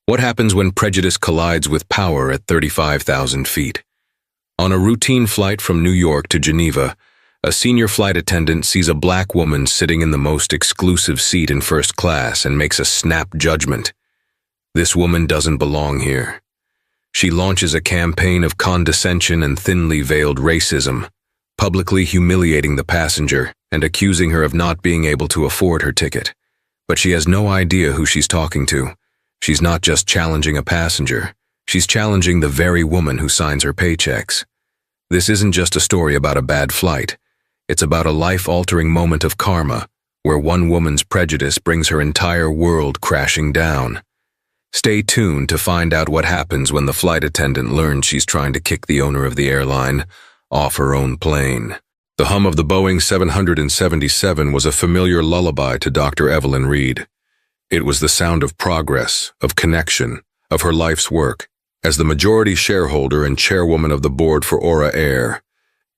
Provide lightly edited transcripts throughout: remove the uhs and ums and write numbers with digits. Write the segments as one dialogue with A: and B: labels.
A: What happens when prejudice collides with power at 35,000 feet? On a routine flight from New York to Geneva, a senior flight attendant sees a black woman sitting in the most exclusive seat in first class and makes a snap judgment. This woman doesn't belong here. She launches a campaign of condescension and thinly veiled racism, publicly humiliating the passenger and accusing her of not being able to afford her ticket. But she has no idea who she's talking to. She's not just challenging a passenger. She's challenging the very woman who signs her paychecks. This isn't just a story about a bad flight. It's about a life-altering moment of karma, where one woman's prejudice brings her entire world crashing down. Stay tuned to find out what happens when the flight attendant learns she's trying to kick the owner of the airline off her own plane. The hum of the Boeing 777 was a familiar lullaby to Dr. Evelyn Reed. It was the sound of progress, of connection, of her life's work. As the majority shareholder and chairwoman of the board for Aura Air,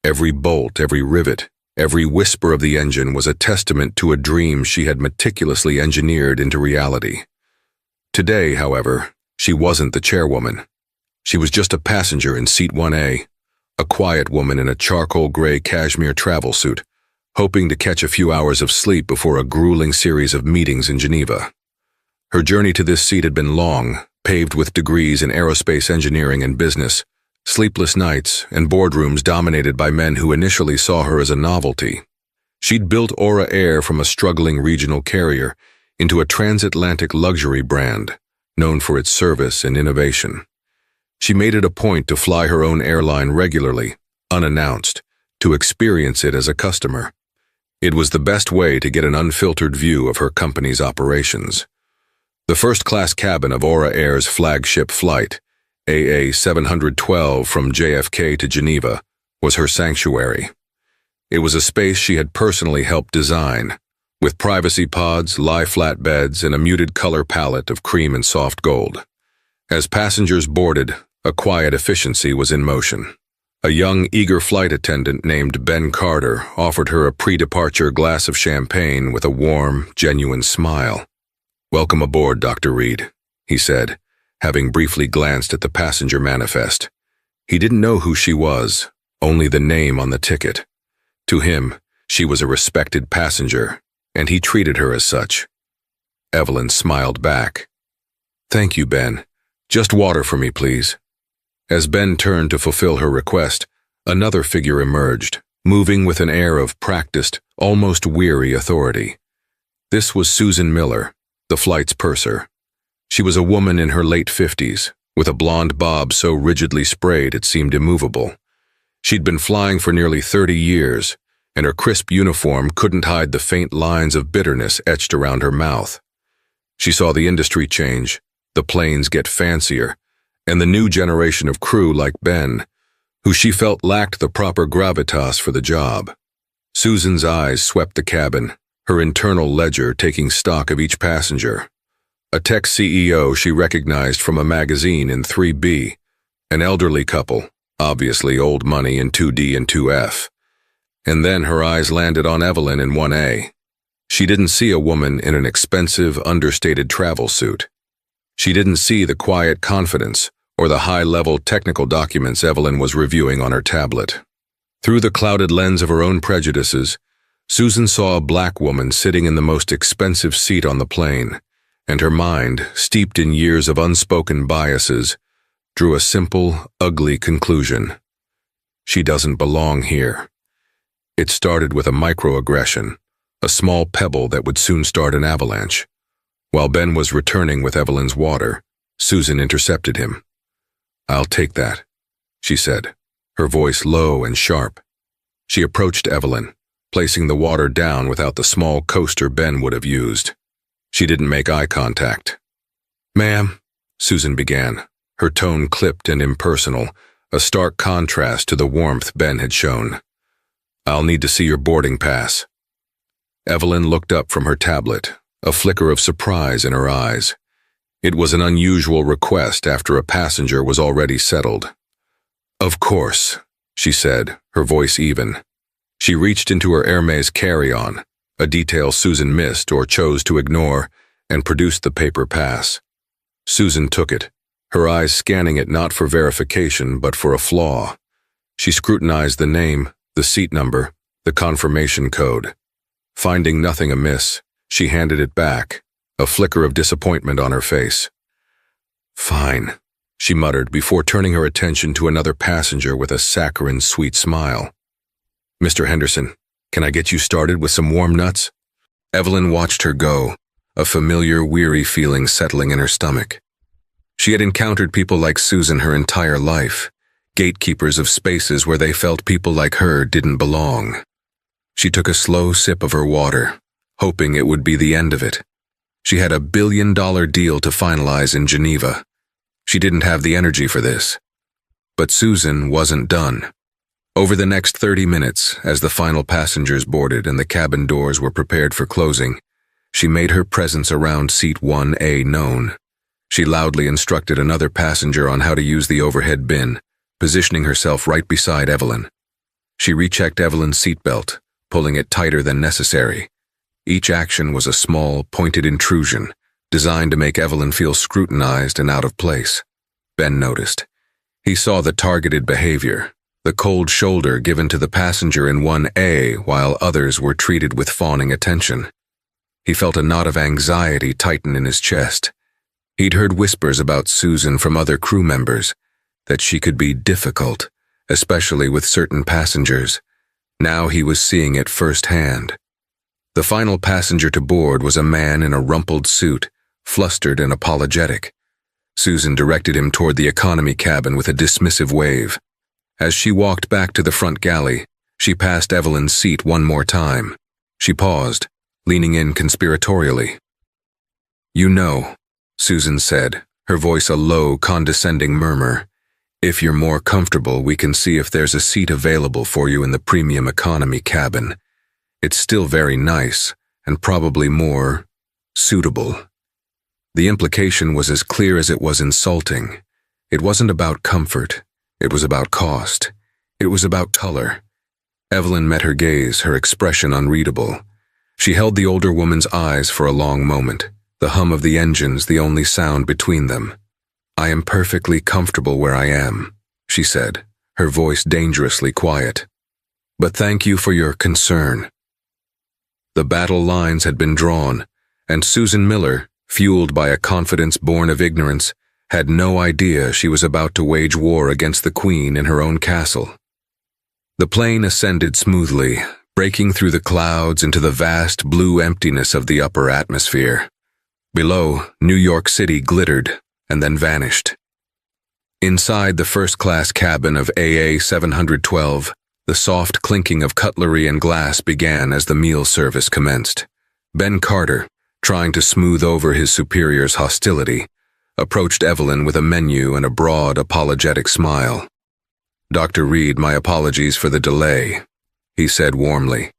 A: every bolt, every rivet, every whisper of the engine was a testament to a dream she had meticulously engineered into reality. Today, however, she wasn't the chairwoman. She was just a passenger in seat 1A, a quiet woman in a charcoal gray cashmere travel suit, hoping to catch a few hours of sleep before a grueling series of meetings in Geneva. Her journey to this seat had been long, paved with degrees in aerospace engineering and business, sleepless nights, and boardrooms dominated by men who initially saw her as a novelty. She'd built Aura Air from a struggling regional carrier into a transatlantic luxury brand, known for its service and innovation. She made it a point to fly her own airline regularly, unannounced, to experience it as a customer. It was the best way to get an unfiltered view of her company's operations. The first-class cabin of Aura Air's flagship flight, AA 712 from JFK to Geneva, was her sanctuary. It was a space she had personally helped design, with privacy pods, lie-flat beds, and a muted color palette of cream and soft gold. As passengers boarded, a quiet efficiency was in motion. A young, eager flight attendant named Ben Carter offered her a pre-departure glass of champagne with a warm, genuine smile. "Welcome aboard, Dr. Reed," he said, having briefly glanced at the passenger manifest. He didn't know who she was, only the name on the ticket. To him, she was a respected passenger, and he treated her as such. Evelyn smiled back. "Thank you, Ben. Just water for me, please." As Ben turned to fulfill her request, another figure emerged, moving with an air of practiced, almost weary authority. This was Susan Miller, the flight's purser. She was a woman in her late 50s, with a blonde bob so rigidly sprayed it seemed immovable. She'd been flying for nearly 30 years, and her crisp uniform couldn't hide the faint lines of bitterness etched around her mouth. She saw the industry change, the planes get fancier, and the new generation of crew like Ben, who she felt lacked the proper gravitas for the job. Susan's eyes swept the cabin, her internal ledger taking stock of each passenger. A tech CEO she recognized from a magazine in 3B, an elderly couple, obviously old money in 2D and 2F. And then her eyes landed on Evelyn in 1A. She didn't see a woman in an expensive, understated travel suit. She didn't see the quiet confidence or the high-level technical documents Evelyn was reviewing on her tablet. Through the clouded lens of her own prejudices, Susan saw a black woman sitting in the most expensive seat on the plane, and her mind, steeped in years of unspoken biases, drew a simple, ugly conclusion. She doesn't belong here. It started with a microaggression, a small pebble that would soon start an avalanche. While Ben was returning with Evelyn's water, Susan intercepted him. "I'll take that," she said, her voice low and sharp. She approached Evelyn, placing the water down without the small coaster Ben would have used. She didn't make eye contact. "Ma'am," Susan began, her tone clipped and impersonal, a stark contrast to the warmth Ben had shown. "I'll need to see your boarding pass." Evelyn looked up from her tablet, a flicker of surprise in her eyes. It was an unusual request after a passenger was already settled. "Of course," she said, her voice even. She reached into her Hermes carry-on, a detail Susan missed or chose to ignore, and produced the paper pass. Susan took it, her eyes scanning it not for verification but for a flaw. She scrutinized the name, the seat number, the confirmation code. Finding nothing amiss, she handed it back, a flicker of disappointment on her face. "Fine," she muttered before turning her attention to another passenger with a saccharine, sweet smile. "Mr. Henderson, can I get you started with some warm nuts?" Evelyn watched her go, a familiar, weary feeling settling in her stomach. She had encountered people like Susan her entire life, gatekeepers of spaces where they felt people like her didn't belong. She took a slow sip of her water, hoping it would be the end of it. She had $1 billion deal to finalize in Geneva. She didn't have the energy for this. But Susan wasn't done. Over the next 30 minutes, as the final passengers boarded and the cabin doors were prepared for closing, she made her presence around seat 1A known. She loudly instructed another passenger on how to use the overhead bin, positioning herself right beside Evelyn. She rechecked Evelyn's seatbelt, pulling it tighter than necessary. Each action was a small, pointed intrusion, designed to make Evelyn feel scrutinized and out of place. Ben noticed. He saw the targeted behavior, the cold shoulder given to the passenger in 1A while others were treated with fawning attention. He felt a knot of anxiety tighten in his chest. He'd heard whispers about Susan from other crew members, that she could be difficult, especially with certain passengers. Now he was seeing it firsthand. The final passenger to board was a man in a rumpled suit, flustered and apologetic. Susan directed him toward the economy cabin with a dismissive wave. As she walked back to the front galley, she passed Evelyn's seat one more time. She paused, leaning in conspiratorially. "You know," Susan said, her voice a low, condescending murmur, "if you're more comfortable, we can see if there's a seat available for you in the premium economy cabin. It's still very nice, and probably more suitable." The implication was as clear as it was insulting. It wasn't about comfort. It was about cost. It was about color. Evelyn met her gaze, her expression unreadable. She held the older woman's eyes for a long moment, the hum of the engines the only sound between them. "I am perfectly comfortable where I am," she said, her voice dangerously quiet. "But thank you for your concern." The battle lines had been drawn, and Susan Miller, fueled by a confidence born of ignorance, had no idea she was about to wage war against the Queen in her own castle. The plane ascended smoothly, breaking through the clouds into the vast blue emptiness of the upper atmosphere. Below, New York City glittered and then vanished. Inside the first-class cabin of AA 712, the soft clinking of cutlery and glass began as the meal service commenced. Ben Carter, trying to smooth over his superior's hostility, approached Evelyn with a menu and a broad, apologetic smile. "Dr. Reed, my apologies for the delay," he said warmly.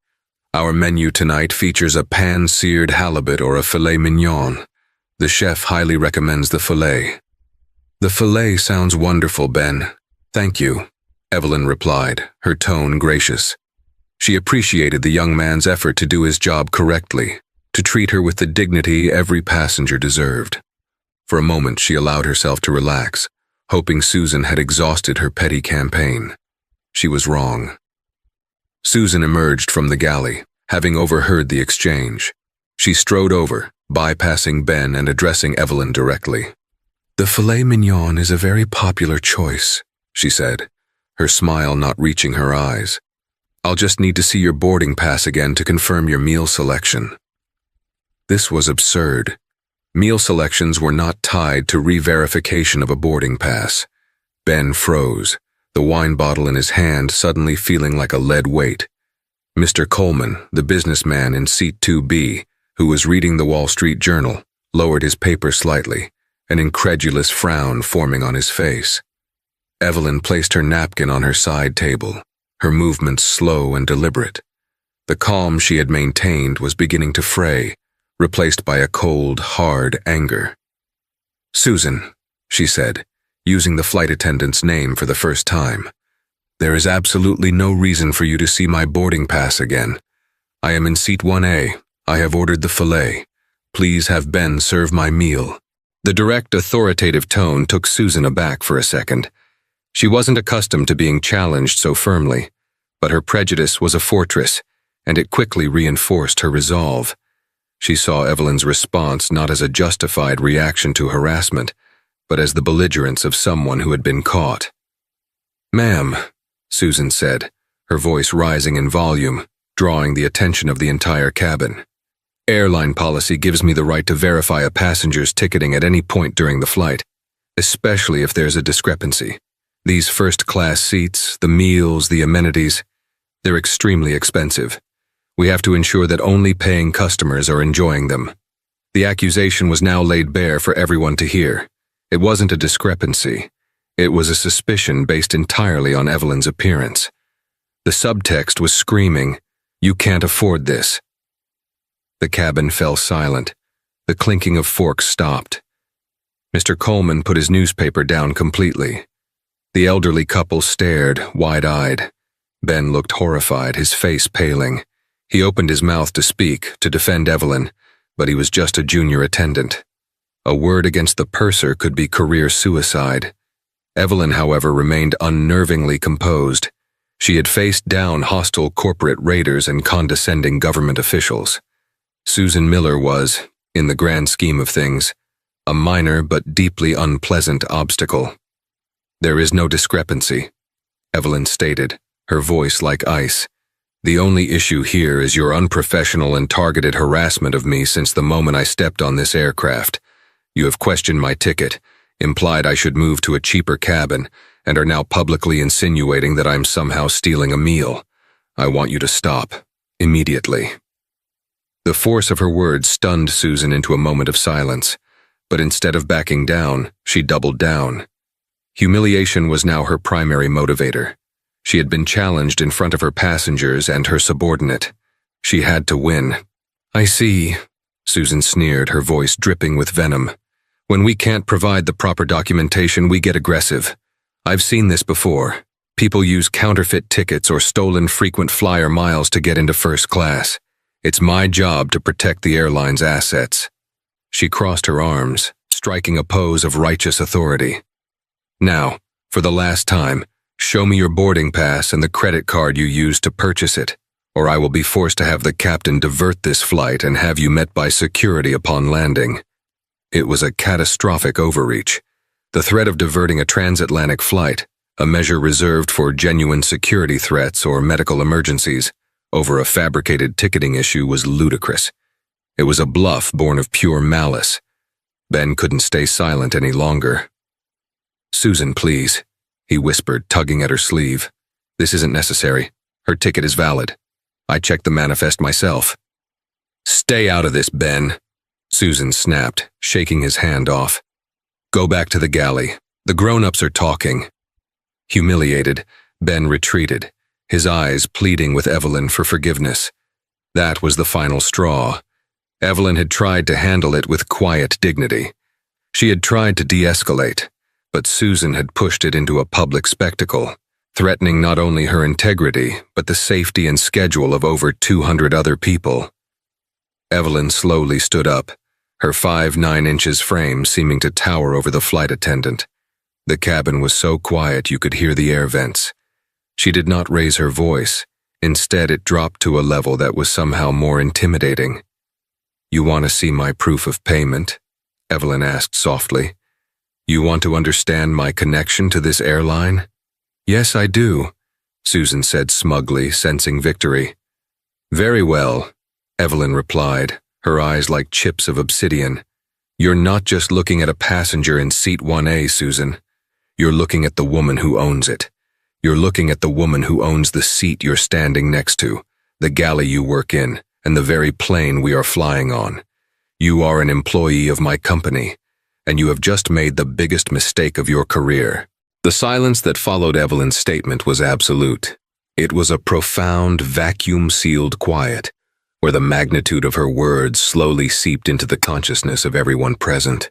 A: "Our menu tonight features a pan-seared halibut or a filet mignon. The chef highly recommends the filet." "The filet sounds wonderful, Ben. Thank you," Evelyn replied, her tone gracious. She appreciated the young man's effort to do his job correctly, to treat her with the dignity every passenger deserved. For a moment she allowed herself to relax, hoping Susan had exhausted her petty campaign. She was wrong. Susan emerged from the galley, having overheard the exchange. She strode over, bypassing Ben and addressing Evelyn directly. "The filet mignon is a very popular choice," she said, her smile not reaching her eyes. "I'll just need to see your boarding pass again to confirm your meal selection." This was absurd. Meal selections were not tied to re-verification of a boarding pass. Ben froze, the wine bottle in his hand suddenly feeling like a lead weight. Mr. Coleman, the businessman in seat 2B, who was reading the Wall Street Journal, lowered his paper slightly, an incredulous frown forming on his face. Evelyn placed her napkin on her side table, her movements slow and deliberate. The calm she had maintained was beginning to fray, replaced by a cold, hard anger. "Susan," she said, using the flight attendant's name for the first time, "there is absolutely no reason for you to see my boarding pass again. I am in seat 1A. I have ordered the filet. Please have Ben serve my meal." The direct, authoritative tone took Susan aback for a second. She wasn't accustomed to being challenged so firmly, but her prejudice was a fortress, and it quickly reinforced her resolve. She saw Evelyn's response not as a justified reaction to harassment, but as the belligerence of someone who had been caught. "Ma'am," Susan said, her voice rising in volume, drawing the attention of the entire cabin. "Airline policy gives me the right to verify a passenger's ticketing at any point during the flight, especially if there's a discrepancy. These first-class seats, the meals, the amenities, they're extremely expensive. We have to ensure that only paying customers are enjoying them." The accusation was now laid bare for everyone to hear. It wasn't a discrepancy. It was a suspicion based entirely on Evelyn's appearance. The subtext was screaming, "You can't afford this." The cabin fell silent. The clinking of forks stopped. Mr. Coleman put his newspaper down completely. The elderly couple stared, wide-eyed. Ben looked horrified, his face paling. He opened his mouth to speak, to defend Evelyn, but he was just a junior attendant. A word against the purser could be career suicide. Evelyn, however, remained unnervingly composed. She had faced down hostile corporate raiders and condescending government officials. Susan Miller was, in the grand scheme of things, a minor but deeply unpleasant obstacle. "There is no discrepancy," Evelyn stated, her voice like ice. "The only issue here is your unprofessional and targeted harassment of me since the moment I stepped on this aircraft. You have questioned my ticket, implied I should move to a cheaper cabin, and are now publicly insinuating that I'm somehow stealing a meal. I want you to stop, immediately." The force of her words stunned Susan into a moment of silence, but instead of backing down, she doubled down. Humiliation was now her primary motivator. She had been challenged in front of her passengers and her subordinate. She had to win. "I see," Susan sneered, her voice dripping with venom. "When we can't provide the proper documentation, we get aggressive. I've seen this before. People use counterfeit tickets or stolen frequent flyer miles to get into first class. It's my job to protect the airline's assets." She crossed her arms, striking a pose of righteous authority. "Now, for the last time, show me your boarding pass and the credit card you used to purchase it, or I will be forced to have the captain divert this flight and have you met by security upon landing." It was a catastrophic overreach. The threat of diverting a transatlantic flight, a measure reserved for genuine security threats or medical emergencies, over a fabricated ticketing issue was ludicrous. It was a bluff born of pure malice. Ben couldn't stay silent any longer. "Susan, please," he whispered, tugging at her sleeve. "This isn't necessary. Her ticket is valid. I checked the manifest myself." "Stay out of this, Ben," Susan snapped, shaking his hand off. "Go back to the galley. The grown-ups are talking." Humiliated, Ben retreated, his eyes pleading with Evelyn for forgiveness. That was the final straw. Evelyn had tried to handle it with quiet dignity. She had tried to de-escalate, but Susan had pushed it into a public spectacle, threatening not only her integrity, but the safety and schedule of over 200 other people. Evelyn slowly stood up, her 5'9" frame seeming to tower over the flight attendant. The cabin was so quiet you could hear the air vents. She did not raise her voice. Instead, it dropped to a level that was somehow more intimidating. "You want to see my proof of payment?" Evelyn asked softly. "You want to understand my connection to this airline?" "Yes, I do," Susan said smugly, sensing victory. "Very well," Evelyn replied, her eyes like chips of obsidian. "You're not just looking at a passenger in seat 1A, Susan. You're looking at the woman who owns it. You're looking at the woman who owns the seat you're standing next to, the galley you work in, and the very plane we are flying on. You are an employee of my company, and you have just made the biggest mistake of your career." The silence that followed Evelyn's statement was absolute. It was a profound, vacuum-sealed quiet, where the magnitude of her words slowly seeped into the consciousness of everyone present.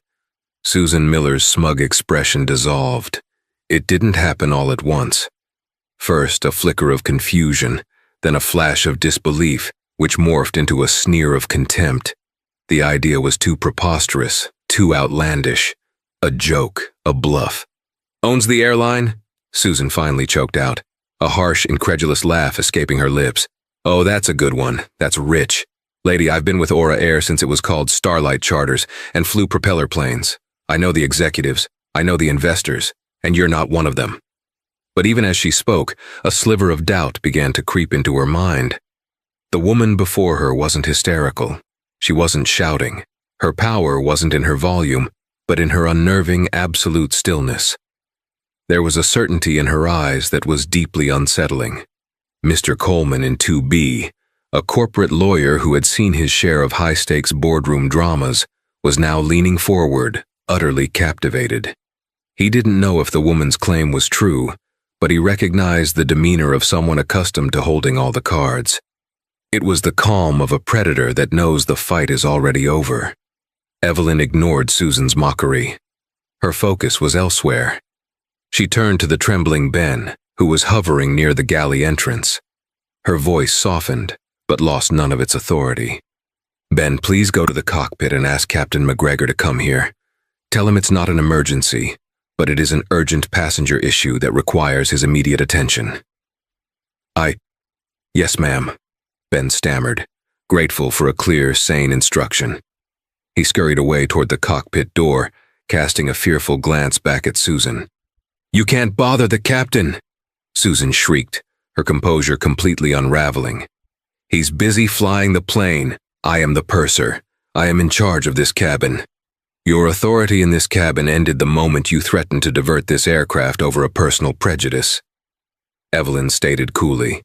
A: Susan Miller's smug expression dissolved. It didn't happen all at once. First, a flicker of confusion, then a flash of disbelief, which morphed into a sneer of contempt. The idea was too preposterous, too outlandish. A joke, a bluff. Owns the airline? Susan finally choked out, a harsh, incredulous laugh escaping her lips. Oh, that's a good one. That's rich. Lady, I've been with Aura Air since it was called Starlight Charters and flew propeller planes. I know the executives. I know the investors. And you're not one of them. But even as she spoke, a sliver of doubt began to creep into her mind. The woman before her wasn't hysterical. She wasn't shouting. Her power wasn't in her volume, but in her unnerving, absolute stillness. There was a certainty in her eyes that was deeply unsettling. Mr. Coleman in 2B, a corporate lawyer who had seen his share of high-stakes boardroom dramas, was now leaning forward, utterly captivated. He didn't know if the woman's claim was true, but he recognized the demeanor of someone accustomed to holding all the cards. It was the calm of a predator that knows the fight is already over. Evelyn ignored Susan's mockery. Her focus was elsewhere. She turned to the trembling Ben, who was hovering near the galley entrance. Her voice softened, but lost none of its authority. Ben, please go to the cockpit and ask Captain McGregor to come here. Tell him it's not an emergency, but it is an urgent passenger issue that requires his immediate attention. Yes, ma'am, Ben stammered, grateful for a clear, sane instruction. He scurried away toward the cockpit door, casting a fearful glance back at Susan. You can't bother the captain, Susan shrieked, her composure completely unraveling. He's busy flying the plane. I am the purser. I am in charge of this cabin. Your authority in this cabin ended the moment you threatened to divert this aircraft over a personal prejudice. Evelyn stated coolly.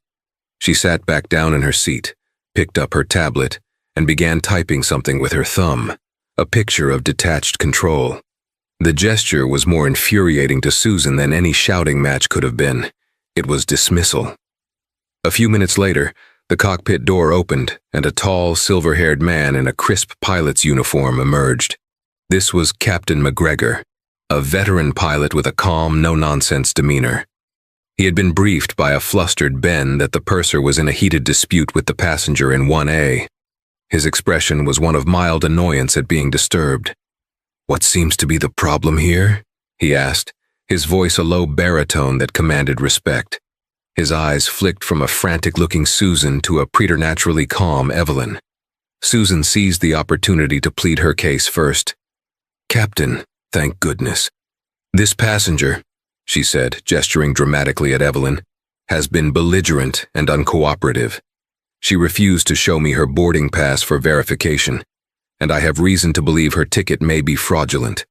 A: She sat back down in her seat, picked up her tablet, and began typing something with her thumb, a picture of detached control. The gesture was more infuriating to Susan than any shouting match could have been. It was dismissal. A few minutes later, the cockpit door opened and a tall, silver-haired man in a crisp pilot's uniform emerged. This was Captain McGregor, a veteran pilot with a calm, no-nonsense demeanor. He had been briefed by a flustered Ben that the purser was in a heated dispute with the passenger in 1A. His expression was one of mild annoyance at being disturbed. What seems to be the problem here? He asked, his voice a low baritone that commanded respect. His eyes flicked from a frantic-looking Susan to a preternaturally calm Evelyn. Susan seized the opportunity to plead her case first. Captain, thank goodness. This passenger, she said, gesturing dramatically at Evelyn, has been belligerent and uncooperative. She refused to show me her boarding pass for verification, and I have reason to believe her ticket may be fraudulent.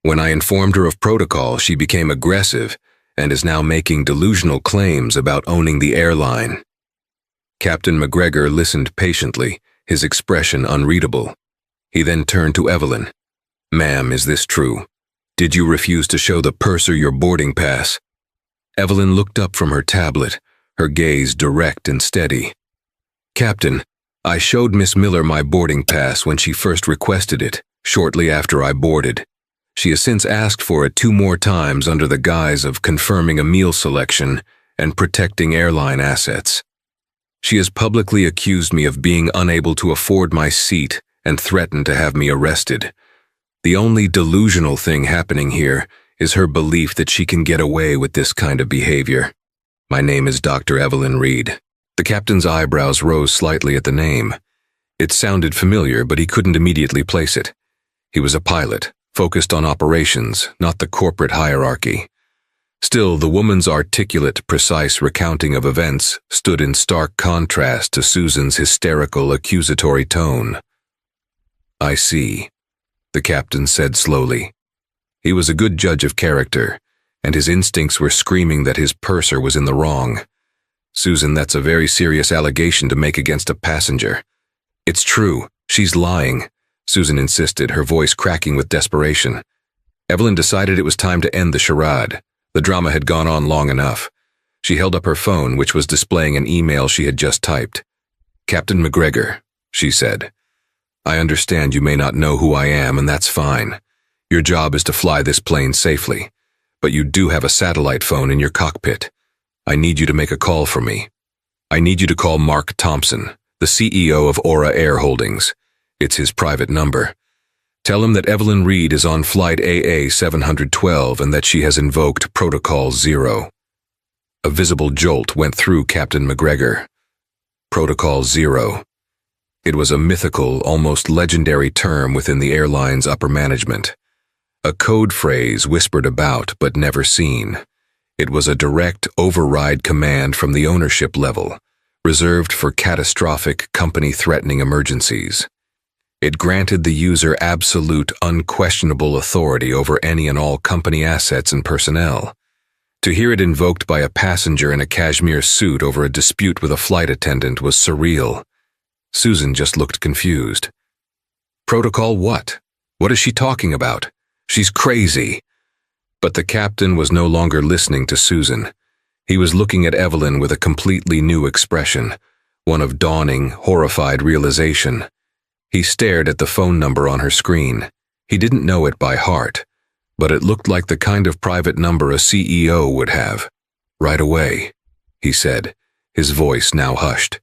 A: When I informed her of protocol, she became aggressive and is now making delusional claims about owning the airline. Captain McGregor listened patiently, his expression unreadable. He then turned to Evelyn. Ma'am, is this true? Did you refuse to show the purser your boarding pass? Evelyn looked up from her tablet, her gaze direct and steady. Captain, I showed Miss Miller my boarding pass when she first requested it, shortly after I boarded. She has since asked for it 2 more times under the guise of confirming a meal selection and protecting airline assets. She has publicly accused me of being unable to afford my seat and threatened to have me arrested. The only delusional thing happening here is her belief that she can get away with this kind of behavior. My name is Dr. Evelyn Reed. The captain's eyebrows rose slightly at the name. It sounded familiar, but he couldn't immediately place it. He was a pilot, focused on operations, not the corporate hierarchy. Still, the woman's articulate, precise recounting of events stood in stark contrast to Susan's hysterical, accusatory tone. I see, the captain said slowly. He was a good judge of character, and his instincts were screaming that his purser was in the wrong. Susan, that's a very serious allegation to make against a passenger. It's true, she's lying, Susan insisted, her voice cracking with desperation. Evelyn decided it was time to end the charade. The drama had gone on long enough. She held up her phone, which was displaying an email she had just typed. Captain McGregor, she said. I understand you may not know who I am, and that's fine. Your job is to fly this plane safely, but you do have a satellite phone in your cockpit. I need you to make a call for me. I need you to call Mark Thompson, the CEO of Aura Air Holdings. It's his private number. Tell him that Evelyn Reed is on flight AA 712 and that she has invoked Protocol 0. A visible jolt went through Captain McGregor. Protocol 0. It was a mythical, almost legendary term within the airline's upper management. A code phrase whispered about but never seen. It was a direct override command from the ownership level, reserved for catastrophic, company-threatening emergencies. It granted the user absolute, unquestionable authority over any and all company assets and personnel. To hear it invoked by a passenger in a cashmere suit over a dispute with a flight attendant was surreal. Susan just looked confused. Protocol what? What is she talking about? She's crazy. But the captain was no longer listening to Susan. He was looking at Evelyn with a completely new expression, one of dawning, horrified realization. He stared at the phone number on her screen. He didn't know it by heart, but it looked like the kind of private number a CEO would have. Right away, he said, his voice now hushed.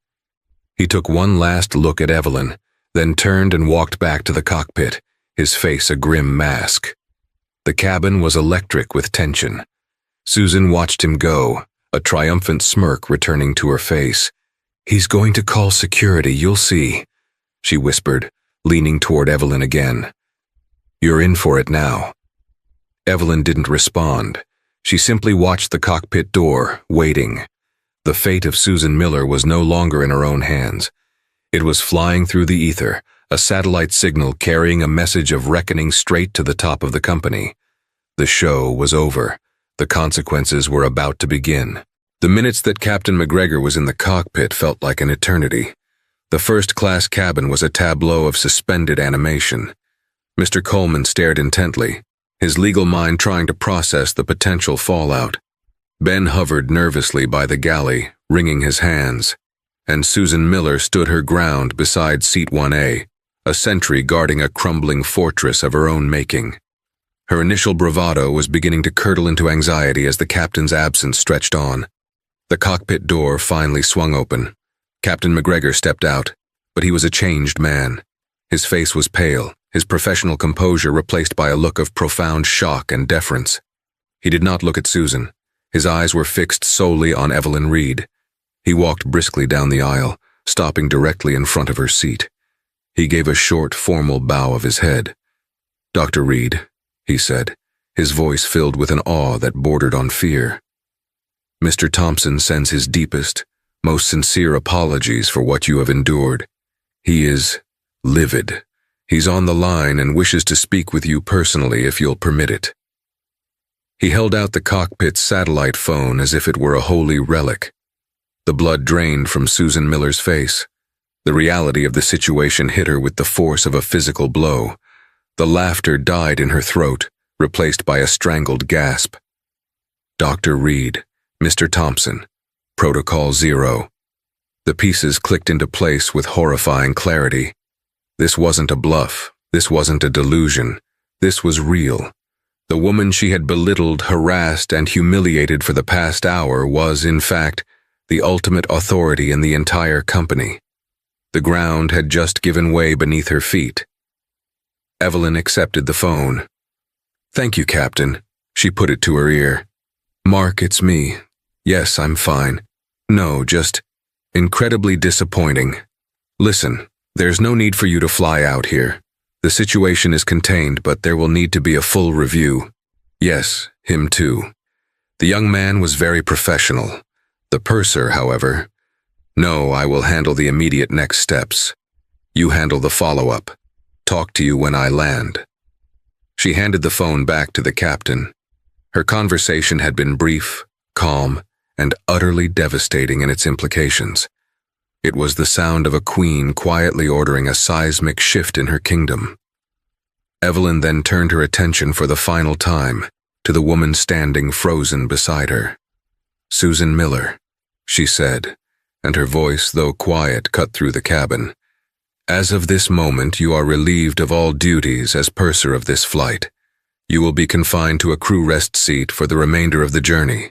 A: He took one last look at Evelyn, then turned and walked back to the cockpit, his face a grim mask. The cabin was electric with tension. Susan watched him go, a triumphant smirk returning to her face. He's going to call security, you'll see, she whispered, leaning toward Evelyn again. You're in for it now. Evelyn didn't respond. She simply watched the cockpit door, waiting. The fate of Susan Miller was no longer in her own hands. It was flying through the ether, a satellite signal carrying a message of reckoning straight to the top of the company. The show was over. The consequences were about to begin. The minutes that Captain McGregor was in the cockpit felt like an eternity. The first-class cabin was a tableau of suspended animation. Mr. Coleman stared intently, his legal mind trying to process the potential fallout. Ben hovered nervously by the galley, wringing his hands, and Susan Miller stood her ground beside Seat 1A, a sentry guarding a crumbling fortress of her own making. Her initial bravado was beginning to curdle into anxiety as the captain's absence stretched on. The cockpit door finally swung open. Captain McGregor stepped out, but he was a changed man. His face was pale, his professional composure replaced by a look of profound shock and deference. He did not look at Susan. His eyes were fixed solely on Evelyn Reed. He walked briskly down the aisle, stopping directly in front of her seat. He gave a short, formal bow of his head. "Dr. Reed," he said, his voice filled with an awe that bordered on fear. "Mr. Thompson sends his deepest, most sincere apologies for what you have endured. He is livid. He's on the line and wishes to speak with you personally if you'll permit it." He held out the cockpit's satellite phone as if it were a holy relic. The blood drained from Susan Miller's face. The reality of the situation hit her with the force of a physical blow. The laughter died in her throat, replaced by a strangled gasp. "Dr. Reed, Mr. Thompson, Protocol 0. The pieces clicked into place with horrifying clarity. This wasn't a bluff. This wasn't a delusion. This was real. The woman she had belittled, harassed, and humiliated for the past hour was, in fact, the ultimate authority in the entire company. The ground had just given way beneath her feet. Evelyn accepted the phone. "Thank you, Captain." She put it to her ear. "Mark, it's me. Yes, I'm fine. No, just incredibly disappointing. Listen, there's no need for you to fly out here. The situation is contained, but there will need to be a full review. Yes, him too." The young man was very professional. The purser, however, "No, I will handle the immediate next steps. You handle the follow-up. Talk to you when I land." She handed the phone back to the captain. Her conversation had been brief, calm, and utterly devastating in its implications. It was the sound of a queen quietly ordering a seismic shift in her kingdom. Evelyn then turned her attention for the final time to the woman standing frozen beside her. "Susan Miller," she said, and her voice, though quiet, cut through the cabin. "As of this moment, you are relieved of all duties as purser of this flight. You will be confined to a crew rest seat for the remainder of the journey.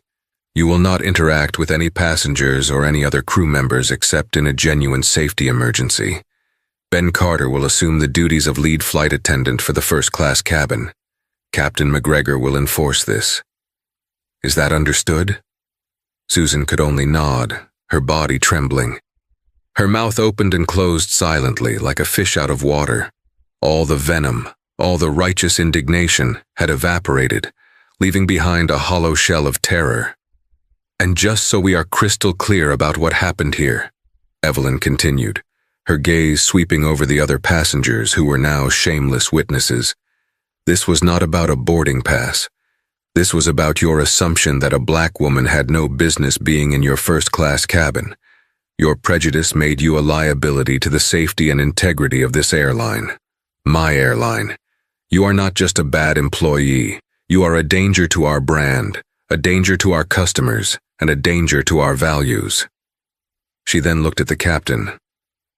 A: You will not interact with any passengers or any other crew members except in a genuine safety emergency. Ben Carter will assume the duties of lead flight attendant for the first-class cabin. Captain McGregor will enforce this. Is that understood? Susan could only nod, her body trembling. Her mouth opened and closed silently, like a fish out of water. All the venom, all the righteous indignation had evaporated, leaving behind a hollow shell of terror. And just so we are crystal clear about what happened here, Evelyn continued, her gaze sweeping over the other passengers who were now shameless witnesses. This was not about a boarding pass. This was about your assumption that a black woman had no business being in your first-class cabin. Your prejudice made you a liability to the safety and integrity of this airline. My airline. You are not just a bad employee. You are a danger to our brand, a danger to our customers, and a danger to our values. She then looked at the captain.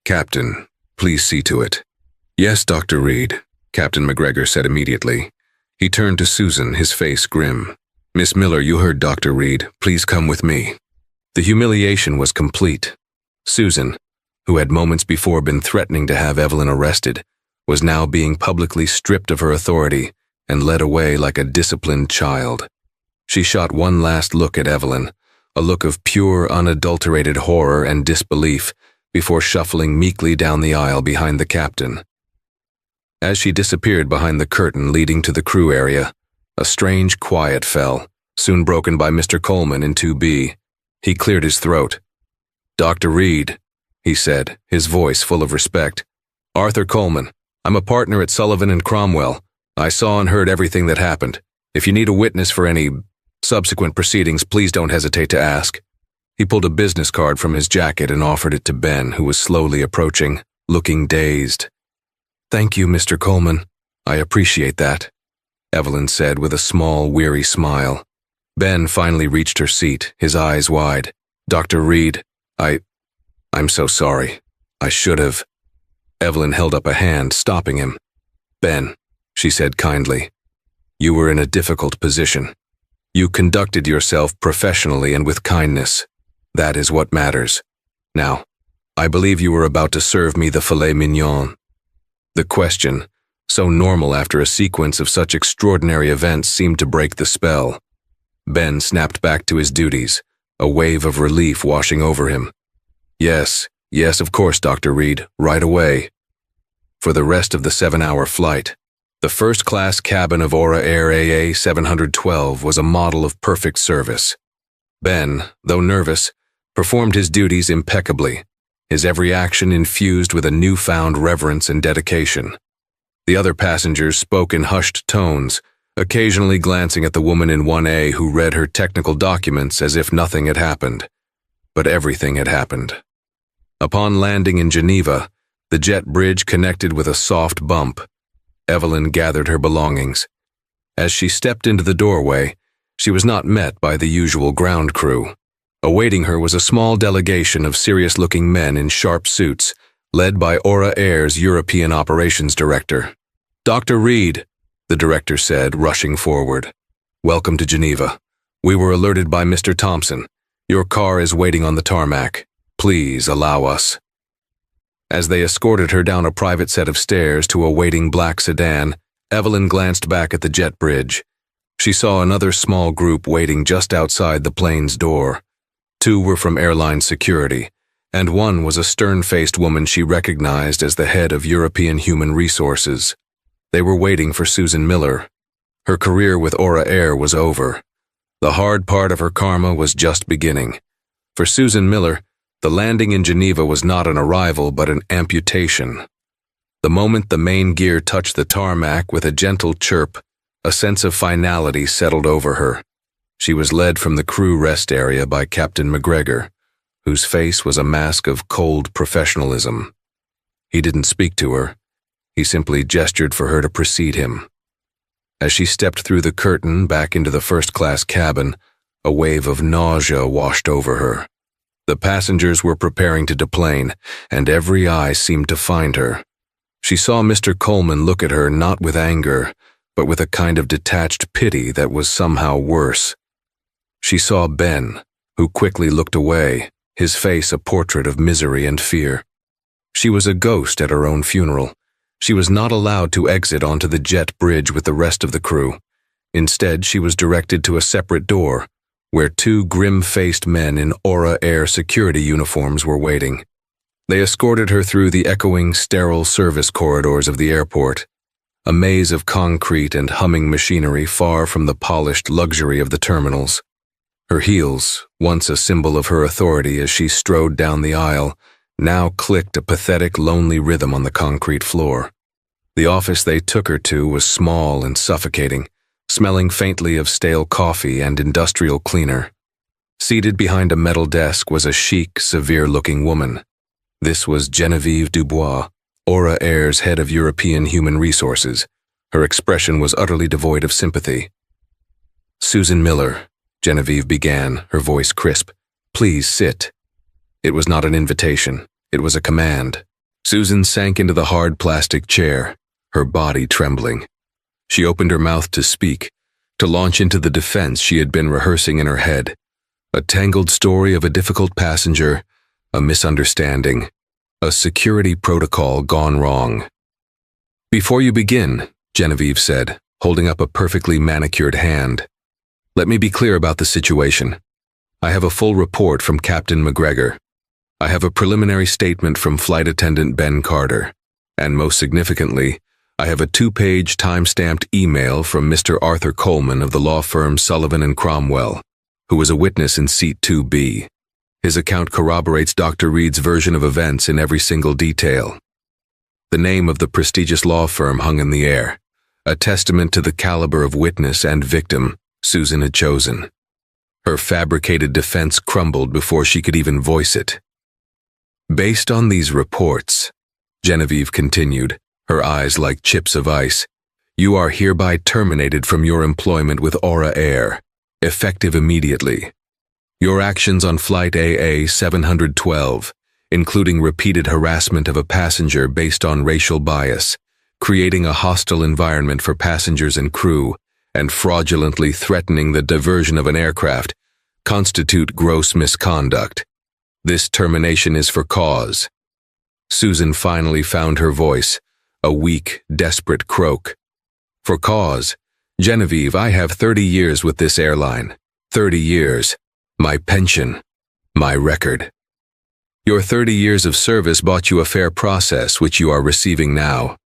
A: Captain, please see to it. Yes, Dr. Reed, Captain McGregor said immediately. He turned to Susan, his face grim. Miss Miller, you heard Dr. Reed. Please come with me. The humiliation was complete. Susan, who had moments before been threatening to have Evelyn arrested, was now being publicly stripped of her authority and led away like a disciplined child. She shot one last look at Evelyn, a look of pure, unadulterated horror and disbelief, before shuffling meekly down the aisle behind the captain. As she disappeared behind the curtain leading to the crew area, a strange quiet fell, soon broken by Mr. Coleman in 2B. He cleared his throat. Dr. Reed, he said, his voice full of respect. Arthur Coleman, I'm a partner at Sullivan and Cromwell. I saw and heard everything that happened. If you need a witness for any subsequent proceedings, please don't hesitate to ask. He pulled a business card from his jacket and offered it to Ben, who was slowly approaching, looking dazed. Thank you, Mr. Coleman. I appreciate that, Evelyn said with a small, weary smile. Ben finally reached her seat, his eyes wide. Dr. Reed, I'm so sorry. I should have. Evelyn held up a hand, stopping him. Ben, she said kindly, you were in a difficult position. You conducted yourself professionally and with kindness. That is what matters. Now, I believe you were about to serve me the filet mignon. The question, so normal after a sequence of such extraordinary events, seemed to break the spell. Ben snapped back to his duties, a wave of relief washing over him. Yes, of course, Dr. Reed, right away. For the rest of the 7-hour flight, the first-class cabin of Aura Air AA 712 was a model of perfect service. Ben, though nervous, performed his duties impeccably, his every action infused with a newfound reverence and dedication. The other passengers spoke in hushed tones, occasionally glancing at the woman in 1A who read her technical documents as if nothing had happened. But everything had happened. Upon landing in Geneva, the jet bridge connected with a soft bump. Evelyn gathered her belongings. As she stepped into the doorway, she was not met by the usual ground crew. Awaiting her was a small delegation of serious-looking men in sharp suits, led by Aura Air's European Operations Director. Dr. Reed, the director said, rushing forward. Welcome to Geneva. We were alerted by Mr. Thompson. Your car is waiting on the tarmac. Please allow us. As they escorted her down a private set of stairs to a waiting black sedan, Evelyn glanced back at the jet bridge. She saw another small group waiting just outside the plane's door. 2 were from airline security, and 1 was a stern-faced woman she recognized as the head of European Human Resources. They were waiting for Susan Miller. Her career with Aura Air was over. The hard part of her karma was just beginning. For Susan Miller, the landing in Geneva was not an arrival but an amputation. The moment the main gear touched the tarmac with a gentle chirp, a sense of finality settled over her. She was led from the crew rest area by Captain McGregor, whose face was a mask of cold professionalism. He didn't speak to her. He simply gestured for her to precede him. As she stepped through the curtain back into the first-class cabin, a wave of nausea washed over her. The passengers were preparing to deplane, and every eye seemed to find her. She saw Mr. Coleman look at her not with anger, but with a kind of detached pity that was somehow worse. She saw Ben, who quickly looked away, his face a portrait of misery and fear. She was a ghost at her own funeral. She was not allowed to exit onto the jet bridge with the rest of the crew. Instead, she was directed to a separate door, where two grim-faced men in Aura Air security uniforms were waiting. They escorted her through the echoing, sterile service corridors of the airport, a maze of concrete and humming machinery far from the polished luxury of the terminals. Her heels, once a symbol of her authority as she strode down the aisle, now clicked a pathetic, lonely rhythm on the concrete floor. The office they took her to was small and suffocating, smelling faintly of stale coffee and industrial cleaner. Seated behind a metal desk was a chic, severe-looking woman. This was Genevieve Dubois, Aura Air's head of European human resources. Her expression was utterly devoid of sympathy. "Susan Miller," Genevieve began, her voice crisp. "Please sit." It was not an invitation. It was a command. Susan sank into the hard plastic chair, her body trembling. She opened her mouth to speak, to launch into the defense she had been rehearsing in her head. A tangled story of a difficult passenger, a misunderstanding, a security protocol gone wrong. "Before you begin," Genevieve said, holding up a perfectly manicured hand, "let me be clear about the situation. I have a full report from Captain McGregor. I have a preliminary statement from Flight Attendant Ben Carter. And most significantly, I have a 2-page time-stamped email from Mr. Arthur Coleman of the law firm Sullivan and Cromwell, who was a witness in Seat 2B. His account corroborates Dr. Reed's version of events in every single detail." The name of the prestigious law firm hung in the air, a testament to the caliber of witness and victim Susan had chosen. Her fabricated defense crumbled before she could even voice it. "Based on these reports," Genevieve continued, her eyes like chips of ice, "you are hereby terminated from your employment with Aura Air, effective immediately. Your actions on Flight AA 712, including repeated harassment of a passenger based on racial bias, creating a hostile environment for passengers and crew, and fraudulently threatening the diversion of an aircraft, constitute gross misconduct. This termination is for cause." Susan finally found her voice, a weak, desperate croak. "For cause? Genevieve, I have 30 years with this airline. 30 years. My pension. My record. Your 30 years of service bought you a fair process, which you are receiving now,"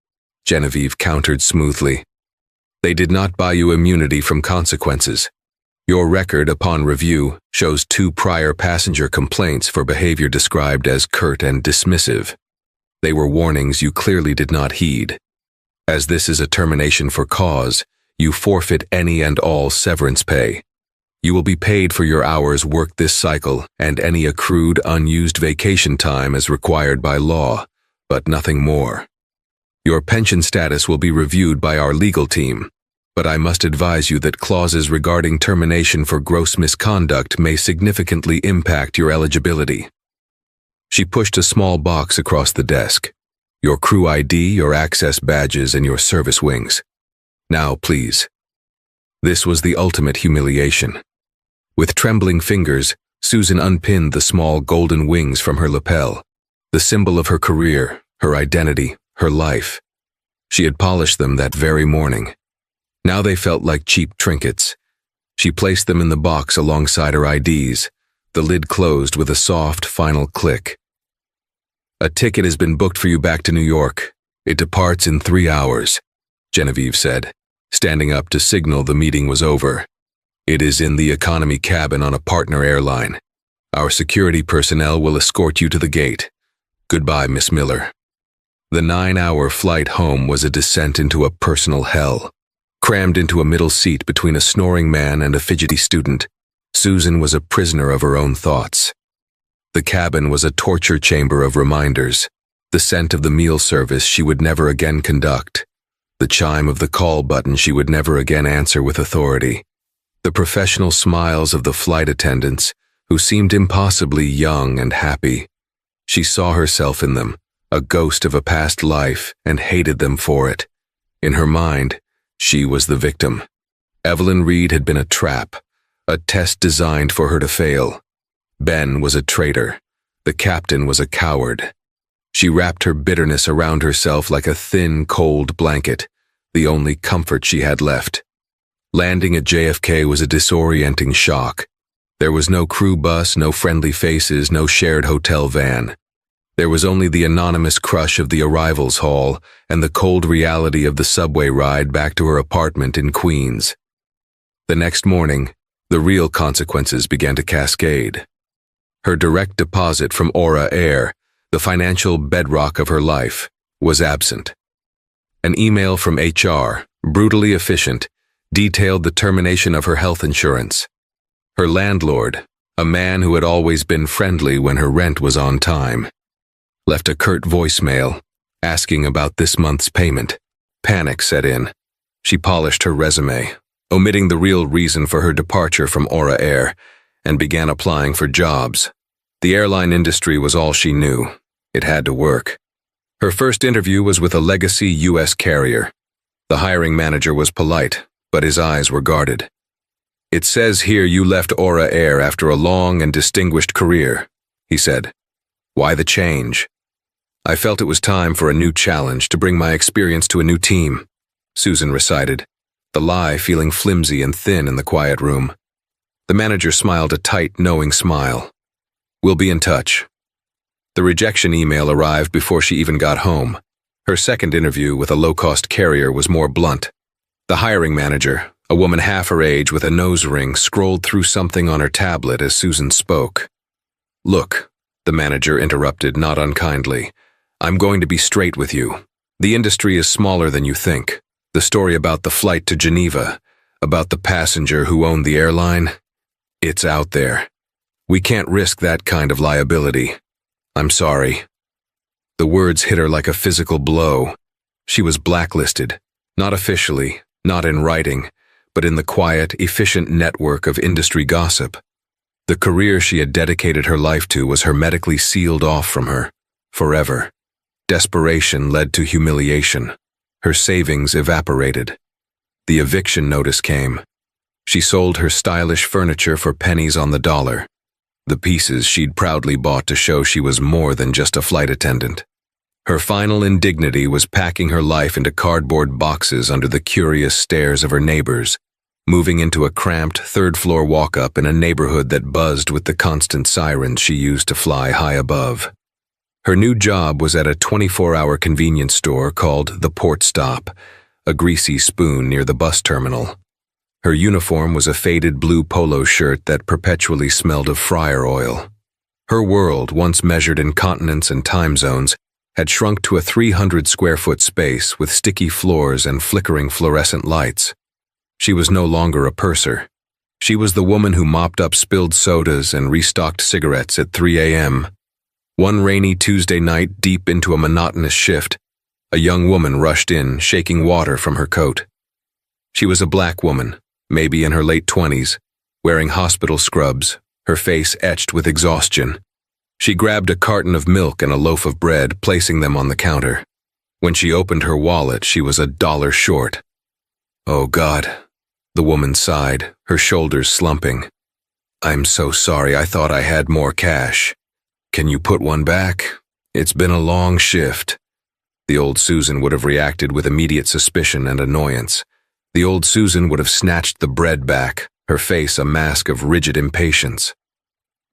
A: Genevieve countered smoothly. "They did not buy you immunity from consequences. Your record, upon review, shows 2 prior passenger complaints for behavior described as curt and dismissive. They were warnings you clearly did not heed. As this is a termination for cause, you forfeit any and all severance pay. You will be paid for your hours worked this cycle and any accrued unused vacation time as required by law, but nothing more. Your pension status will be reviewed by our legal team, but I must advise you that clauses regarding termination for gross misconduct may significantly impact your eligibility." She pushed a small box across the desk. "Your crew ID, your access badges, and your service wings. Now, please." This was the ultimate humiliation. With trembling fingers, Susan unpinned the small golden wings from her lapel, the symbol of her career, her identity, her life. She had polished them that very morning. Now they felt like cheap trinkets. She placed them in the box alongside her IDs, the lid closed with a soft, final click. "A ticket has been booked for you back to New York. It departs in 3 hours," Genevieve said, standing up to signal the meeting was over. "It is in the economy cabin on a partner airline. Our security personnel will escort you to the gate. Goodbye, Miss Miller." The 9-hour flight home was a descent into a personal hell. Crammed into a middle seat between a snoring man and a fidgety student, Susan was a prisoner of her own thoughts. The cabin was a torture chamber of reminders, the scent of the meal service she would never again conduct, the chime of the call button she would never again answer with authority, the professional smiles of the flight attendants who seemed impossibly young and happy. She saw herself in them, a ghost of a past life, and hated them for it. In her mind, she was the victim. Evelyn Reed had been a trap, a test designed for her to fail. Ben was a traitor. The captain was a coward. She wrapped her bitterness around herself like a thin, cold blanket, the only comfort she had left. Landing at JFK was a disorienting shock. There was no crew bus, no friendly faces, no shared hotel van. There was only the anonymous crush of the arrivals hall and the cold reality of the subway ride back to her apartment in Queens. The next morning, the real consequences began to cascade. Her direct deposit from Aura Air, the financial bedrock of her life, was absent. An email from HR, brutally efficient, detailed the termination of her health insurance. Her landlord, a man who had always been friendly when her rent was on time, left a curt voicemail asking about this month's payment. Panic set in. She polished her resume, omitting the real reason for her departure from Aura Air, and began applying for jobs. The airline industry was all she knew. It had to work. Her first interview was with a legacy U.S. carrier. The hiring manager was polite, but his eyes were guarded. "It says here you left Aura Air after a long and distinguished career," he said. "Why the change?" "I felt it was time for a new challenge, to bring my experience to a new team," Susan recited, the lie feeling flimsy and thin in the quiet room. The manager smiled a tight, knowing smile. "We'll be in touch." The rejection email arrived before she even got home. Her second interview with a low-cost carrier was more blunt. The hiring manager, a woman half her age with a nose ring, scrolled through something on her tablet as Susan spoke. "Look," the manager interrupted, not unkindly, "I'm going to be straight with you. The industry is smaller than you think. The story about the flight to Geneva, about the passenger who owned the airline, it's out there. We can't risk that kind of liability. I'm sorry." The words hit her like a physical blow. She was blacklisted, not officially, not in writing, but in the quiet, efficient network of industry gossip. The career she had dedicated her life to was hermetically sealed off from her, forever. Desperation led to humiliation. Her savings evaporated. The eviction notice came. She sold her stylish furniture for pennies on the dollar, the pieces she'd proudly bought to show she was more than just a flight attendant. Her final indignity was packing her life into cardboard boxes under the curious stares of her neighbors, moving into a cramped third-floor walk-up in a neighborhood that buzzed with the constant sirens she used to fly high above. Her new job was at a 24-hour convenience store called the Port Stop, a greasy spoon near the bus terminal. Her uniform was a faded blue polo shirt that perpetually smelled of fryer oil. Her world, once measured in continents and time zones, had shrunk to a 300-square-foot space with sticky floors and flickering fluorescent lights. She was no longer a purser. She was the woman who mopped up spilled sodas and restocked cigarettes at 3 a.m. One rainy Tuesday night, deep into a monotonous shift, a young woman rushed in, shaking water from her coat. She was a black woman, maybe in her late 20s, wearing hospital scrubs, her face etched with exhaustion. She grabbed a carton of milk and a loaf of bread, placing them on the counter. When she opened her wallet, she was $1 short. "Oh God," the woman sighed, her shoulders slumping. "I'm so sorry, I thought I had more cash. Can you put one back? It's been a long shift." The old Susan would have reacted with immediate suspicion and annoyance. The old Susan would have snatched the bread back, her face a mask of rigid impatience.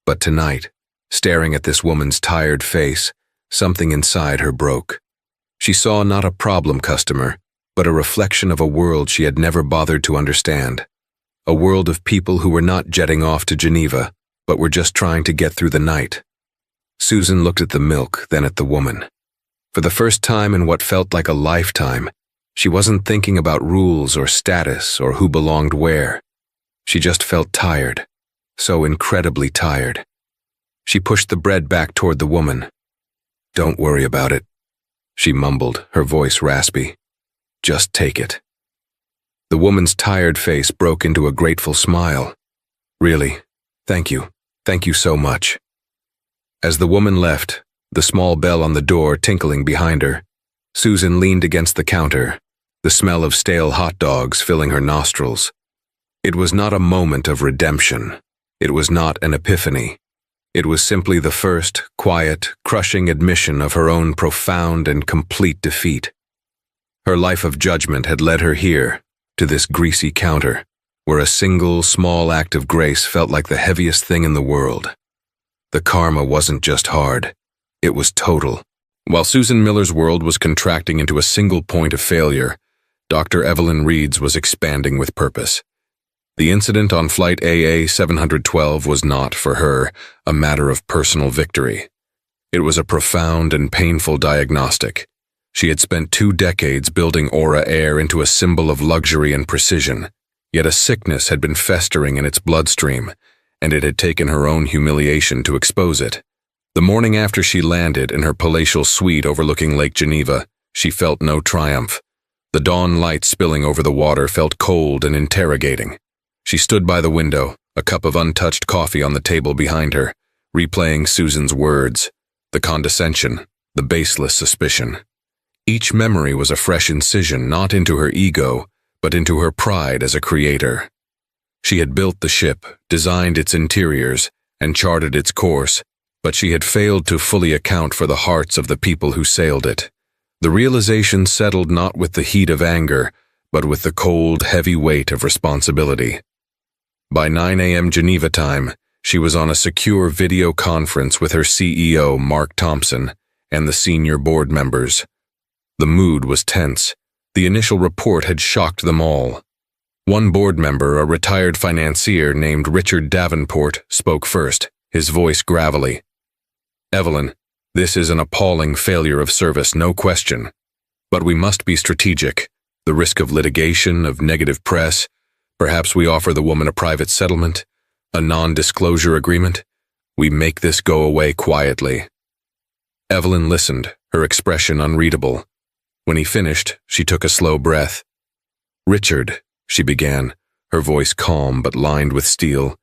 A: But tonight, staring at this woman's tired face, something inside her broke. She saw not a problem customer, but a reflection of a world she had never bothered to understand. A world of people who were not jetting off to Geneva, but were just trying to get through the night. Susan looked at the milk, then at the woman. For the first time in what felt like a lifetime, she wasn't thinking about rules or status or who belonged where. She just felt tired, so incredibly tired. She pushed the bread back toward the woman. "Don't worry about it," she mumbled, her voice raspy. "Just take it." The woman's tired face broke into a grateful smile. "Really, thank you. Thank you so much." As the woman left, the small bell on the door tinkling behind her, Susan leaned against the counter, the smell of stale hot dogs filling her nostrils. It was not a moment of redemption. It was not an epiphany. It was simply the first, quiet, crushing admission of her own profound and complete defeat. Her life of judgment had led her here, to this greasy counter, where a single, small act of grace felt like the heaviest thing in the world. The karma wasn't just hard, it was total. While Susan Miller's world was contracting into a single point of failure, Dr. Evelyn Reed's was expanding with purpose. The incident on Flight AA 712 was not, for her, a matter of personal victory. It was a profound and painful diagnostic. She had spent 2 decades building Aura Air into a symbol of luxury and precision, yet a sickness had been festering in its bloodstream, and it had taken her own humiliation to expose it. The morning after she landed in her palatial suite overlooking Lake Geneva, she felt no triumph. The dawn light spilling over the water felt cold and interrogating. She stood by the window, a cup of untouched coffee on the table behind her, replaying Susan's words, the condescension, the baseless suspicion. Each memory was a fresh incision not into her ego, but into her pride as a creator. She had built the ship, designed its interiors, and charted its course, but she had failed to fully account for the hearts of the people who sailed it. The realization settled not with the heat of anger, but with the cold, heavy weight of responsibility. By 9 a.m. Geneva time, she was on a secure video conference with her CEO, Mark Thompson, and the senior board members. The mood was tense. The initial report had shocked them all. One board member, a retired financier named Richard Davenport, spoke first, his voice gravelly. "Evelyn, this is an appalling failure of service, no question. But we must be strategic. The risk of litigation, of negative press. Perhaps we offer the woman a private settlement, a non-disclosure agreement. We make this go away quietly." Evelyn listened, her expression unreadable. When he finished, she took a slow breath. "Richard," she began, her voice calm but lined with steel,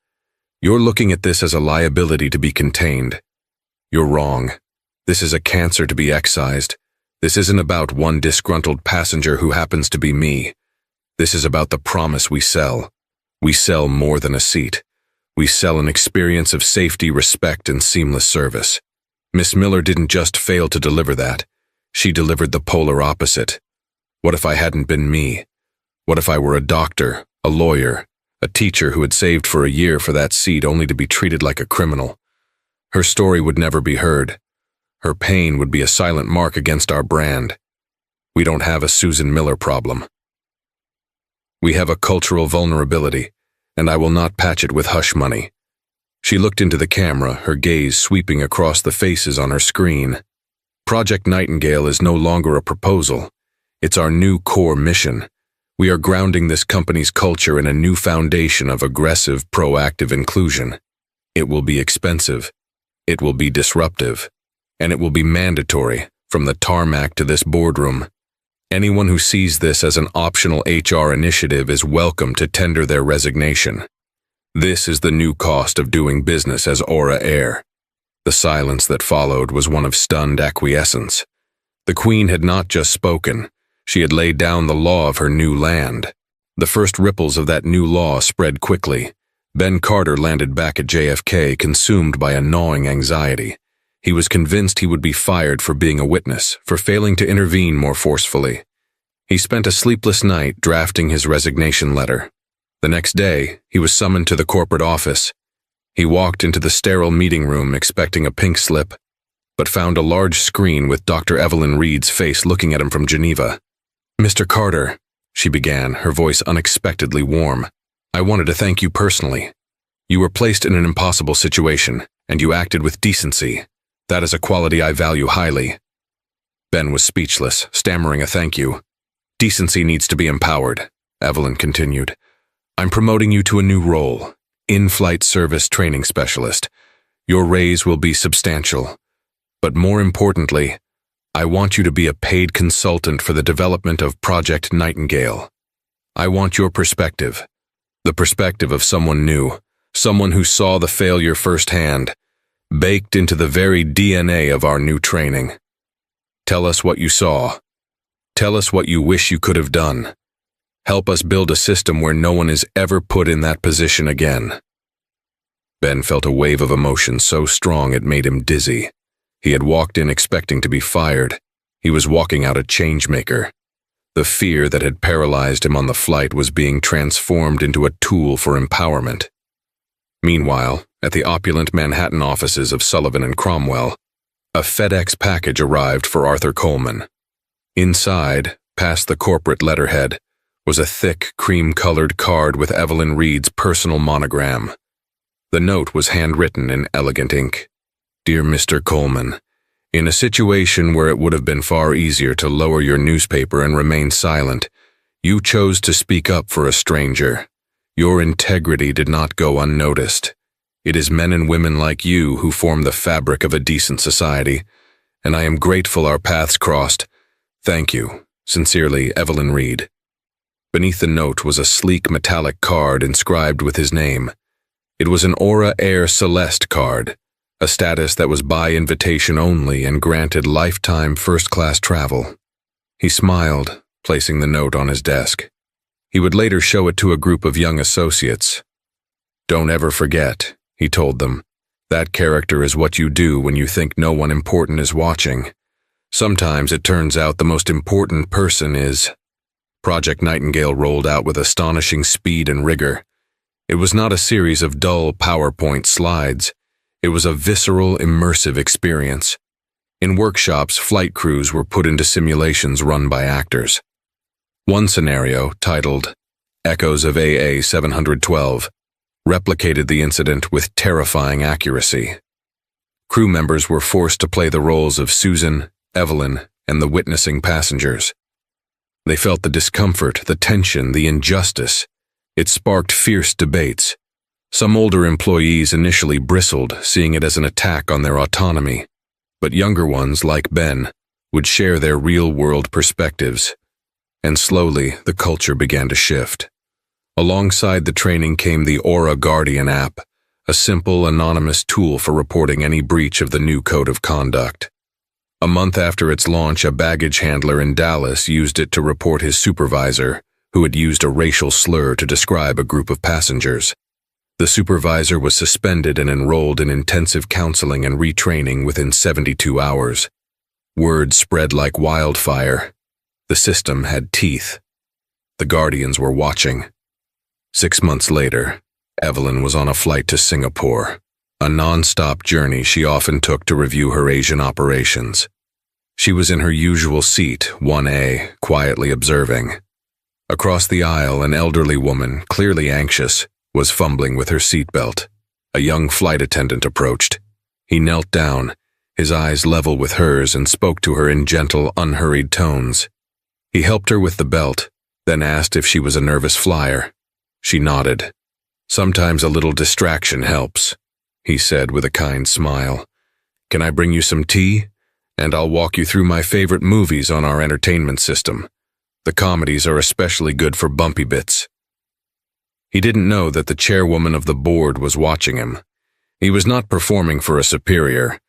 A: "you're looking at this as a liability to be contained. You're wrong. This is a cancer to be excised. This isn't about one disgruntled passenger who happens to be me. This is about the promise we sell. We sell more than a seat. We sell an experience of safety, respect, and seamless service. Miss Miller didn't just fail to deliver that. She delivered the polar opposite. What if I hadn't been me? What if I were a doctor, a lawyer, a teacher who had saved for a year for that seat only to be treated like a criminal? Her story would never be heard. Her pain would be a silent mark against our brand. We don't have a Susan Miller problem. We have a cultural vulnerability, and I will not patch it with hush money." She looked into the camera, her gaze sweeping across the faces on her screen. Project Nightingale is no longer a proposal. It's our new core mission. We are grounding this company's culture in a new foundation of aggressive, proactive inclusion. It will be expensive. It will be disruptive. And it will be mandatory, from the tarmac to this boardroom. Anyone who sees this as an optional HR initiative is welcome to tender their resignation. This is the new cost of doing business as Aura Air. The silence that followed was one of stunned acquiescence. The Queen had not just spoken, she had laid down the law of her new land. The first ripples of that new law spread quickly. Ben Carter landed back at JFK, consumed by a gnawing anxiety. He was convinced he would be fired for being a witness, for failing to intervene more forcefully. He spent a sleepless night drafting his resignation letter. The next day, he was summoned to the corporate office. He walked into the sterile meeting room expecting a pink slip, but found a large screen with Dr. Evelyn Reed's face looking at him from Geneva. "Mr. Carter," she began, her voice unexpectedly warm, "I wanted to thank you personally. You were placed in an impossible situation, and you acted with decency. That is a quality I value highly." Ben was speechless, stammering a thank you. "Decency needs to be empowered," Evelyn continued. "I'm promoting you to a new role, in-flight service training specialist. Your raise will be substantial. But more importantly, I want you to be a paid consultant for the development of Project Nightingale. I want your perspective, the perspective of someone new, someone who saw the failure firsthand, baked into the very DNA of our new training. Tell us what you saw. Tell us what you wish you could have done. Help us build a system where no one is ever put in that position again." Ben felt a wave of emotion so strong it made him dizzy. He had walked in expecting to be fired. He was walking out a changemaker. The fear that had paralyzed him on the flight was being transformed into a tool for empowerment. Meanwhile, at the opulent Manhattan offices of Sullivan and Cromwell, a FedEx package arrived for Arthur Coleman. Inside, past the corporate letterhead, was a thick, cream-colored card with Evelyn Reed's personal monogram. The note was handwritten in elegant ink. Dear Mr. Coleman, in a situation where it would have been far easier to lower your newspaper and remain silent, you chose to speak up for a stranger. Your integrity did not go unnoticed. It is men and women like you who form the fabric of a decent society, and I am grateful our paths crossed. Thank you. Sincerely, Evelyn Reed. Beneath the note was a sleek metallic card inscribed with his name. It was an Aura Air Celeste card, a status that was by invitation only and granted lifetime first-class travel. He smiled, placing the note on his desk. He would later show it to a group of young associates. Don't ever forget, he told them. That character is what you do when you think no one important is watching. Sometimes it turns out the most important person is. Project Nightingale rolled out with astonishing speed and rigor. It was not a series of dull PowerPoint slides. It was a visceral, immersive experience. In workshops, flight crews were put into simulations run by actors. One scenario, titled Echoes of AA 712, replicated the incident with terrifying accuracy. Crew members were forced to play the roles of Susan, Evelyn, and the witnessing passengers. They felt the discomfort, the tension, the injustice. It sparked fierce debates. Some older employees initially bristled, seeing it as an attack on their autonomy, but younger ones, like Ben, would share their real-world perspectives. And slowly, the culture began to shift. Alongside the training came the Aura Guardian app, a simple, anonymous tool for reporting any breach of the new code of conduct. A month after its launch, a baggage handler in Dallas used it to report his supervisor, who had used a racial slur to describe a group of passengers. The supervisor was suspended and enrolled in intensive counseling and retraining within 72 hours. Word spread like wildfire. The system had teeth. The Guardians were watching. 6 months later, Evelyn was on a flight to Singapore, a non-stop journey she often took to review her Asian operations. She was in her usual seat, 1A, quietly observing. Across the aisle, an elderly woman, clearly anxious, was fumbling with her seatbelt. A young flight attendant approached. He knelt down, his eyes level with hers, and spoke to her in gentle, unhurried tones. He helped her with the belt, then asked if she was a nervous flyer. She nodded. Sometimes a little distraction helps, he said with a kind smile. Can I bring you some tea? And I'll walk you through my favorite movies on our entertainment system. The comedies are especially good for bumpy bits. He didn't know that the chairwoman of the board was watching him. He was not performing for a superior.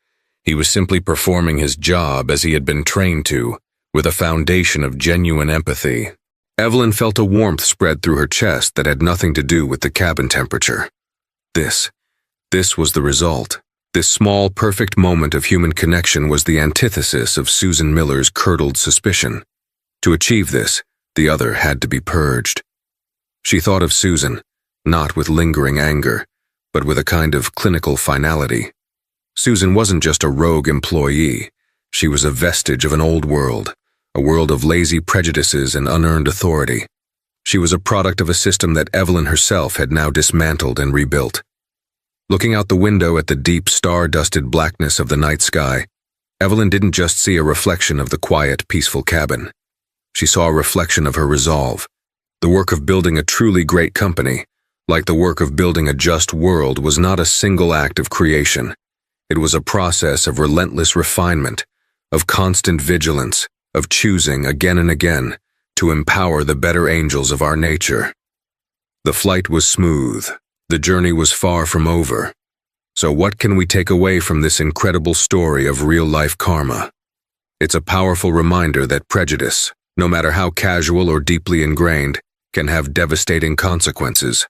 A: He was simply performing his job as he had been trained to, with a foundation of genuine empathy. Evelyn felt a warmth spread through her chest that had nothing to do with the cabin temperature. This was the result. This small, perfect moment of human connection was the antithesis of Susan Miller's curdled suspicion. To achieve this, the other had to be purged. She thought of Susan, not with lingering anger, but with a kind of clinical finality. Susan wasn't just a rogue employee. She was a vestige of an old world, a world of lazy prejudices and unearned authority. She was a product of a system that Evelyn herself had now dismantled and rebuilt. Looking out the window at the deep, star-dusted blackness of the night sky, Evelyn didn't just see a reflection of the quiet, peaceful cabin. She saw a reflection of her resolve. The work of building a truly great company, like the work of building a just world, was not a single act of creation. It was a process of relentless refinement, of constant vigilance, of choosing again and again to empower the better angels of our nature. The flight was smooth. The journey was far from over. So what can we take away from this incredible story of real-life karma? It's a powerful reminder that prejudice, no matter how casual or deeply ingrained, can have devastating consequences.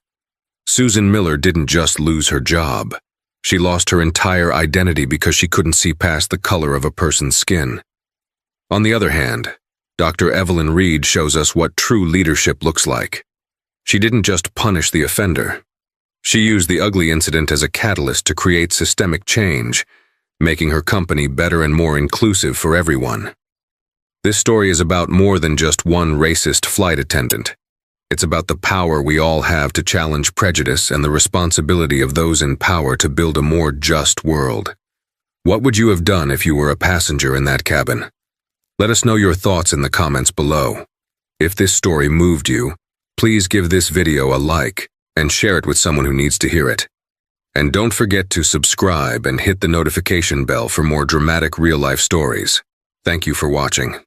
A: Susan Miller didn't just lose her job. She lost her entire identity because she couldn't see past the color of a person's skin. On the other hand, Dr. Evelyn Reed shows us what true leadership looks like. She didn't just punish the offender. She used the ugly incident as a catalyst to create systemic change, making her company better and more inclusive for everyone. This story is about more than just one racist flight attendant. It's about the power we all have to challenge prejudice and the responsibility of those in power to build a more just world. What would you have done if you were a passenger in that cabin? Let us know your thoughts in the comments below. If this story moved you, please give this video a like and share it with someone who needs to hear it. And don't forget to subscribe and hit the notification bell for more dramatic real-life stories. Thank you for watching.